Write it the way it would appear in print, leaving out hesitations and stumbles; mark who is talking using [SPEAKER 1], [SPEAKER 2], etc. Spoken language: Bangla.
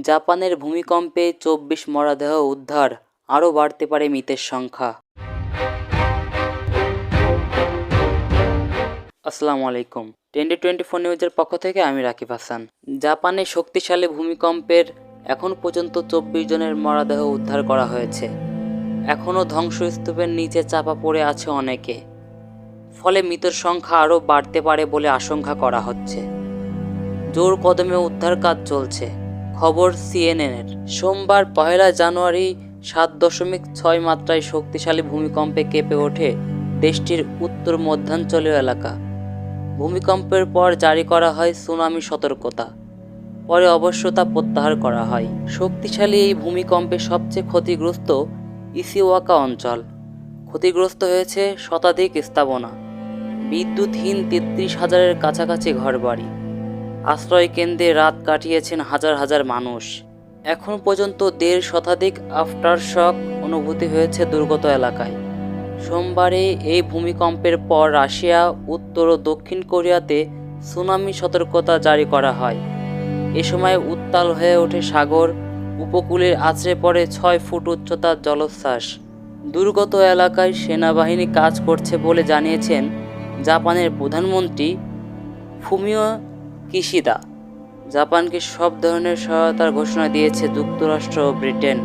[SPEAKER 1] জাপানের ভূমিকম্পে ২৪ মরদেহ উদ্ধার, আরও বাড়তে পারে মৃতের সংখ্যা। আসসালামু আলাইকুম। ট্রেন্ডি 24 নিউজের পক্ষ থেকে আমি রাকিব হাসান। জাপানে শক্তিশালী ভূমিকম্পের এখন পর্যন্ত ২৪ জনের মরদেহ উদ্ধার করা হয়েছে। এখনও ধ্বংসস্তূপের নিচে চাপা পড়ে আছে অনেকে, ফলে মৃতের সংখ্যা আরও বাড়তে পারে বলে আশঙ্কা করা হচ্ছে। জোর কদমে উদ্ধার কাজ চলছে। খবর সিএনএনের। সোমবার ১ জানুয়ারি ৭.৬ মাত্রায় শক্তিশালী ভূমিকম্পে কেঁপে ওঠে দেশটির উত্তর মধ্যাঞ্চলীয় এলাকা। ভূমিকম্পের পর জারি করা হয় সুনামি সতর্কতা, পরে অবশ্য তা প্রত্যাহার করা হয়। শক্তিশালী এই ভূমিকম্পে সবচেয়ে ক্ষতিগ্রস্ত ইশিওয়াকা অঞ্চল। ক্ষতিগ্রস্ত হয়েছে শতাধিক স্থাপনা, বিদ্যুৎহীন ৩৩,০০০-এর কাছাকাছি ঘরবাড়ি। আশ্রয় কেন্দ্রে রাত কাটিয়েছেন হাজার হাজার মানুষ। এখন পর্যন্ত ১.৫ শতাধিক আফটারশক অনুভূতি হয়েছে দুর্গত এলাকায়। সোমবারে এই ভূমিকম্পের পর রাশিয়া, উত্তর ও দক্ষিণ কোরিয়াতে সুনামি সতর্কতা জারি করা হয়। এ সময় উত্তাল হয়ে ওঠে সাগর, উপকূলে আছড়ে পড়ে ৬ ফুট উচ্চতার জলোচ্ছ্বাস। দুর্গত এলাকায় সেনাবাহিনী কাজ করছে বলে জানিয়েছেন জাপানের প্রধানমন্ত্রী ফুমিও কিশিদা। জাপানকে সব ধরনের সহায়তার ঘোষণা দিয়েছে যুক্তরাষ্ট্র ও ব্রিটেন।